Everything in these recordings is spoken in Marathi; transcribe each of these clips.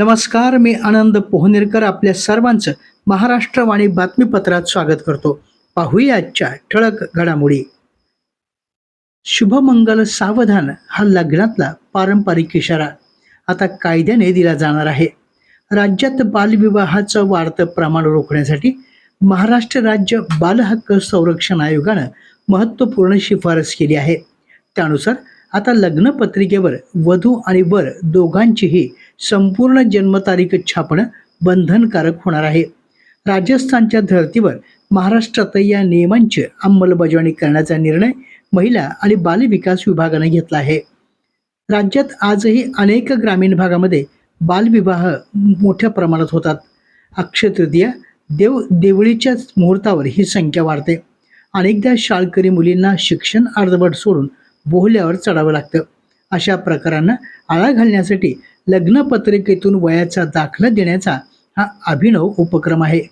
नमस्कार, मी आनंद पोहनेरकर आपल्या सर्वांचं महाराष्ट्रवाणी बातमीपत्रात स्वागत करतो. पाहूया आजच्या ठळक घडामोडी. शुभमंगल सावधान हा लग्नातला पारंपरिक इशारा आता कायद्याने दिला जाणार आहे. राज्यात बालविवाहाचं वाढतं प्रमाण रोखण्यासाठी महाराष्ट्र राज्य बाल हक्क संरक्षण आयोगानं महत्त्वपूर्ण शिफारस केली आहे. त्यानुसार आता लग्नपत्रिकेवर वधू आणि वर दोघांचीही संपूर्ण जन्मतारीख छापणं बंधनकारक होणार आहे. राजस्थानच्या धर्तीवर महाराष्ट्रात या नियमांची अंमलबजावणी करण्याचा निर्णय महिला आणि बालविकास विभागाने घेतला आहे. राज्यात आजही अनेक ग्रामीण भागामध्ये बालविवाह मोठ्या प्रमाणात होतात. अक्षय तृतीया, देवळीच्या मुहूर्तावर ही संख्या वाढते. अनेकदा शाळकरी मुलींना शिक्षण अर्धवट सोडून बोहल्यावर चढावं लागतं. अशा प्रकारांना आळा घालण्यासाठी लग्नपत्रिकेतून वयाचा दाखला देण्याचा हा अभिनव उपक्रम आहे.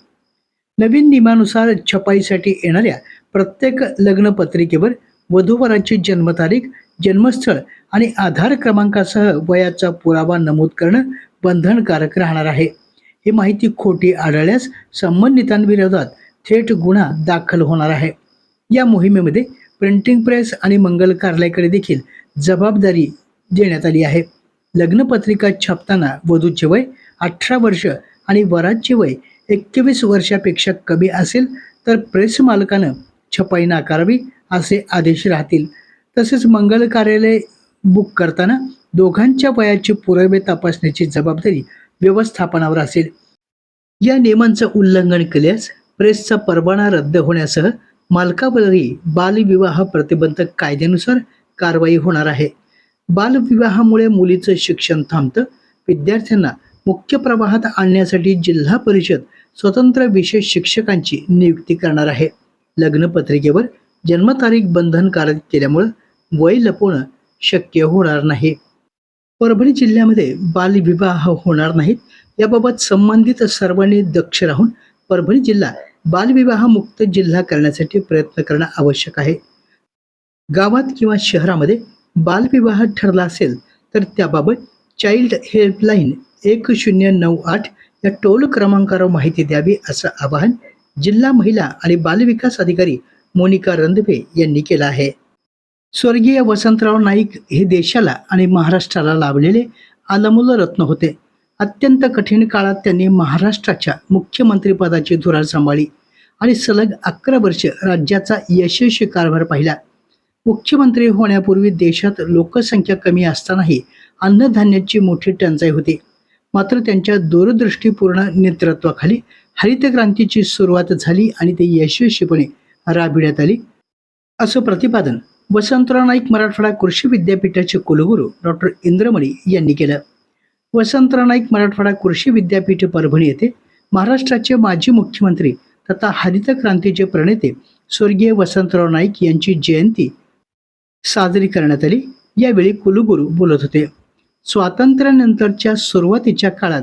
नवीन नियमानुसार छपाईसाठी येणाऱ्या प्रत्येक लग्नपत्रिकेवर वधूवराची जन्मतारीख, जन्मस्थळ आणि आधार क्रमांकासह वयाचा पुरावा नमूद करणं बंधनकारक राहणार आहे. ही माहिती खोटी आढळल्यास संबंधितांविरोधात थेट गुन्हा दाखल होणार आहे. या मोहिमेमध्ये प्रिंटिंग प्रेस आणि मंगल कार्यालयाकडे देखील जबाबदारी देण्यात आली आहे. लग्नपत्रिका छापताना वधूचे वय 18 वर्ष आणि वराचे वय 21 वर्षापेक्षा कमी असेल तर प्रेस मालकानं छपाई नाकारावी असे आदेश राहतील. तसेच मंगल कार्यालय बुक करताना दोघांच्या वयाचे पुरावे तपासण्याची जबाबदारी व्यवस्थापनावर असेल. या नियमांचं उल्लंघन केल्यास प्रेसचा परवाना रद्द होण्यासह मालकावरही बालविवाह प्रतिबंधक कायद्यानुसार कारवाई होणार आहे. बालविवाहामुळे मुलीचं शिक्षण थांबतं. विद्यार्थ्यांना मुख्य प्रवाहात आणण्यासाठी जिल्हा परिषद स्वतंत्र विशेष शिक्षकांची नियुक्ती करणार आहे. लग्नपत्रिकेवर जन्मतारीख बंधनकारक केल्यामुळं वय लपवणं शक्य होणार नाही. परभणी जिल्ह्यामध्ये बालविवाह होणार नाहीत याबाबत संबंधित सर्वांनी दक्ष राहून परभणी जिल्हा बालविवाह मुक्त जिल्हा करण्यासाठी प्रयत्न करणं आवश्यक आहे. गावात किंवा शहरामध्ये बालविवाह ठरला असेल तर त्याबाबत चाइल्ड हेल्पलाईन 1098 या टोल क्रमांकावर माहिती द्यावी असं आवाहन जिल्हा महिला आणि बालविकास अधिकारी मोनिका रंधवे यांनी केलं आहे. स्वर्गीय वसंतराव नाईक हे देशाला आणि महाराष्ट्राला लाभलेले अनमोल रत्न होते. अत्यंत कठीण काळात त्यांनी महाराष्ट्राच्या मुख्यमंत्रीपदाची धुरा सांभाळली आणि सलग 11 वर्ष राज्याचा यशस्वी कारभार पाहिला. मुख्यमंत्री होण्यापूर्वी देशात लोकसंख्या कमी असतानाही अन्नधान्याची मोठी टंचाई होती. मात्र त्यांच्या दूरदृष्टीपूर्ण नेतृत्वाखाली हरित क्रांतीची सुरुवात झाली आणि ती यशस्वीपणे राबविण्यात आली असं प्रतिपादन वसंतराव नाईक मराठवाडा कृषी विद्यापीठाचे कुलगुरू डॉक्टर इंद्रमणी यांनी केलं. वसंतराव नाईक मराठवाडा कृषी विद्यापीठ परभणी येथे महाराष्ट्राचे माजी मुख्यमंत्री तथा हरित क्रांतीचे प्रणेते स्वर्गीय वसंतराव नाईक यांची जयंती साजरी करण्यात आली. यावेळी कुलगुरू बोलत होते. स्वातंत्र्यानंतरच्या सुरुवातीच्या काळात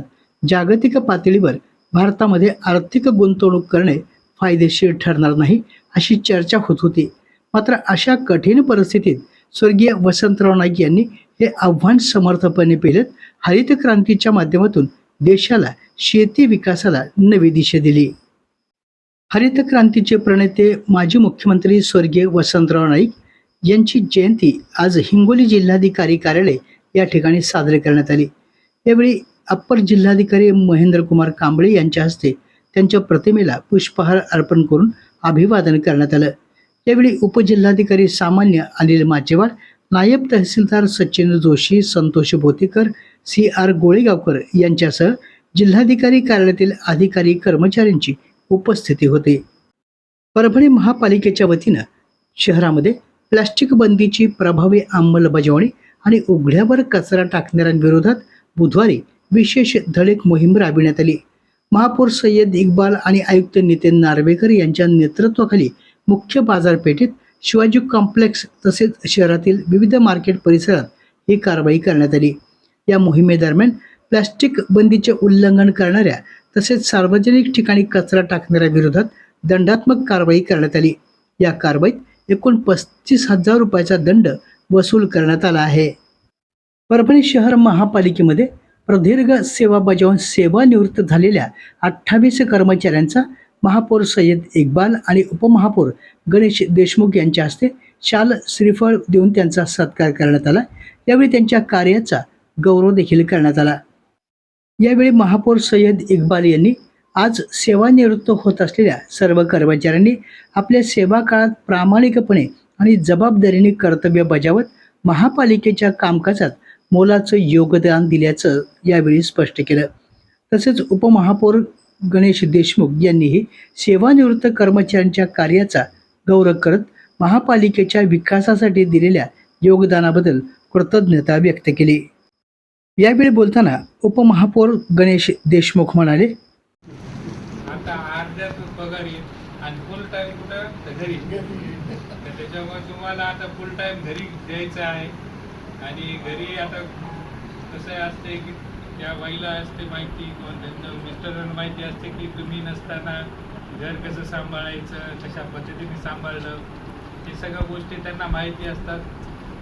जागतिक पातळीवर भारतामध्ये आर्थिक गुंतवणूक करणे फायदेशीर ठरणार नाही अशी चर्चा होत होती. मात्र अशा कठीण परिस्थितीत स्वर्गीय वसंतराव नाईक यांनी हे आव्हान समर्थपणे पेलत हरित क्रांतीच्या माध्यमातून देशाला शेती विकासाला नवी दिशा दिली. हरित क्रांतीचे प्रणेते माजी मुख्यमंत्री स्वर्गीय वसंतराव नाईक यांची जयंती आज हिंगोली जिल्हाधिकारी कार्यालय या ठिकाणी साजरी करण्यात आली. यावेळी अप्पर जिल्हाधिकारी महेंद्रकुमार कांबळे यांच्या हस्ते त्यांच्या प्रतिमेला पुष्पहार अर्पण करून अभिवादन करण्यात आलं. यावेळी उपजिल्हाधिकारी सामान्य अनिल माचेवाड, नायब तहसीलदार सचिन जोशी, संतोष बोतेकर, CR गोळेगावकर यांच्यासह जिल्हाधिकारी कार्यालयातील अधिकारी कर्मचाऱ्यांची उपस्थिती होती. परभणी महापालिकेच्या वतीनं शहरामध्ये प्लास्टिक बंदीची प्रभावी अंमलबजावणी आणि उघड्यावर कचरा टाकणाऱ्यांविरोधात बुधवारी विशेष धडक मोहीम राबविण्यात आली. महापौर सय्यद इक्बाल आणि आयुक्त नितीन नार्वेकर यांच्या नेतृत्वाखाली मुख्य बाजारपेठेत, शिवाजी कॉम्प्लेक्स तसेच शहरातील विविध मार्केट परिसरात ही कारवाई करण्यात आली. या मोहिमेदरम्यान प्लास्टिक बंदीचे उल्लंघन करणाऱ्या तसेच सार्वजनिक ठिकाणी कचरा टाकणाऱ्या विरोधात दंडात्मक कारवाई करण्यात आली. या कारवाईत एकूण 35,000 रुपयाचा दंड वसूल करण्यात आला आहे. परभणी शहर महापालिकेमध्ये प्रदीर्घ सेवा बजावून सेवानिवृत्त झालेल्या 28 कर्मचाऱ्यांचा महापौर सय्यद इक्बाल आणि उपमहापौर गणेश देशमुख यांच्या हस्ते शाल श्रीफळ देऊन त्यांचा सत्कार करण्यात आला। यावेळी त्यांच्या कार्याचा गौरव देखील करण्यात आला। यावेळी महापौर सय्यद इक्बाल यांनी आज सेवानिवृत्त होत असलेल्या सर्व कर्मचाऱ्यांनी आपल्या सेवा काळात प्रामाणिकपणे आणि जबाबदारीने कर्तव्य बजावत महापालिकेच्या कामकाजात मोलाचं योगदान दिल्याचं यावेळी स्पष्ट केलं। तसेच उपमहापौर गणेश देशमुख यांनीही सेवानिवृत्त कर्मचाऱ्यांच्या कार्याचा गौरव करत महापालिकेच्या विकासासाठी दिलेल्या योगदानाबद्दल कृतज्ञता व्यक्त केली। यावेळी बोलताना उपमहापौर गणेश देशमुख म्हणाले, आता अर्ध्यात पगार येईल आणि फुल टाइम कुठं तर घरी, तर त्याच्यामुळे तुम्हाला आता फुल टाइम घरी द्यायचं आहे। आणि घरी आता कसं असते की त्या बाईला असते माहिती किंवा त्यांच्या मिस्टरांना माहिती असते की तुम्ही नसताना घर कसं सांभाळायचं, कशा पद्धतीने सांभाळलं, हे सगळ्या गोष्टी त्यांना माहिती असतात।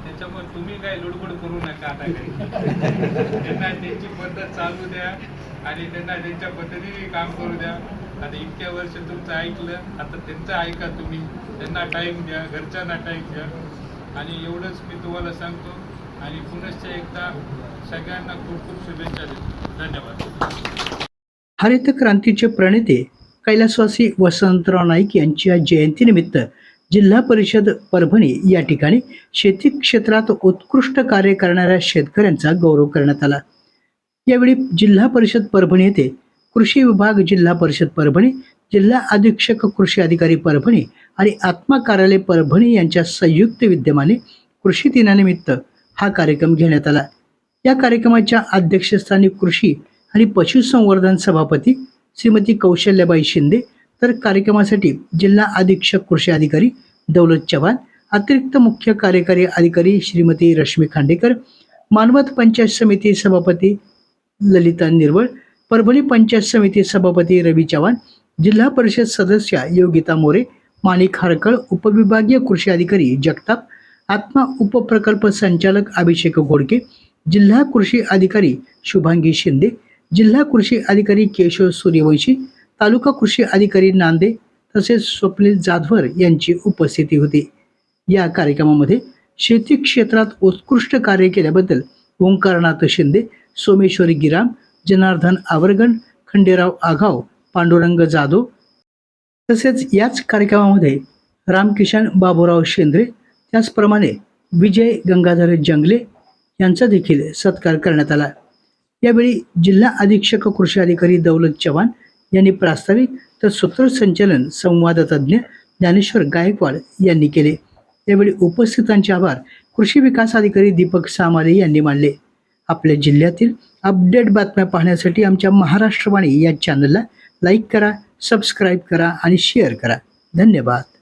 त्याच्यामुळे तुम्ही काय लुडबुड करू नका आता घरी, त्यांना त्यांची पद्धत चालू द्या आणि त्यांना त्यांच्या पद्धतीने काम करू द्या। आता इतक्या वर्ष तुमचं ऐकलं, आता त्यांचं ऐका तुम्ही, त्यांना टाईम द्या, घरच्यांना टाईम द्या। आणि एवढंच मी तुम्हाला सांगतो आणि पुनश्च एकदा सगळ्यांना खूप खूप शुभेच्छा देतो। धन्यवाद। हरित क्रांतीचे प्रणेते कैलासवासी वसंतराव नाईक यांच्या जयंतीनिमित्त जिल्हा परिषद परभणी या ठिकाणी शेती क्षेत्रात उत्कृष्ट कार्य करणाऱ्या शेतकऱ्यांचा गौरव करण्यात आला। यावेळी जिल्हा परिषद परभणी येथे कृषी विभाग, जिल्हा परिषद परभणी, जिल्हा अधीक्षक कृषी अधिकारी परभणी आणि आत्मा कार्यालय परभणी यांच्या संयुक्त विद्यमाने कृषी दिनानिमित्त हा कार्यक्रम घेण्यात आला। या कार्यक्रमाच्या अध्यक्षस्थानी कृषी आणि पशुसंवर्धन सभापती श्रीमती कौशल्याबाई शिंदे, तर कार्यक्रमासाठी जिल्हा अधीक्षक कृषी अधिकारी दौलत चव्हाण, अतिरिक्त मुख्य कार्यकारी अधिकारी श्रीमती रश्मी खांडेकर, मानवत पंचायत समिती सभापती ललिता निर्वळ, परभणी पंचायत समिती सभापती रवी चव्हाण, जिल्हा परिषद सदस्य योगिता मोरे, माणिक हरकळ, उपविभागीय कृषी अधिकारी जगताप, आत्मा उपप्रकल्प संचालक अभिषेक घोडके, जिल्हा कृषी अधिकारी शुभांगी शिंदे, जिल्हा कृषी अधिकारी केशव सूर्यवंशी, तालुका कृषी अधिकारी नांदे तसेच स्वप्नील जाधवर यांची उपस्थिती होती। या कार्यक्रमामध्ये शेती क्षेत्रात उत्कृष्ट कार्य केल्याबद्दल ओंकारनाथ शिंदे, सोमेश्वरी गिराम, जनार्दन आवरगण, खंडेराव आघाव, पांडुरंग जाधव तसेच याच कार्यक्रमामध्ये रामकिशन बाबूराव शेंद्रे, त्याचप्रमाणे विजय गंगाधर जंगले यांचा देखील सत्कार करण्यात आला। यावेळी जिल्हा अधीक्षक कृषी अधिकारी दौलत चव्हाण यांनी प्रास्ताविक, तर सूत्रसंचालन संवाद तज्ज्ञ ज्ञानेश्वर गायकवाड यांनी केले। यावेळी उपस्थितांचे आभार कृषी विकास अधिकारी दीपक सामाले यांनी मानले। आपल्या जिल्ह्यातील अपडेट बातम्या पाहण्यासाठी आमच्या महाराष्ट्रवाणी या चॅनलला लाईक करा, सबस्क्राईब करा आणि शेअर करा। धन्यवाद।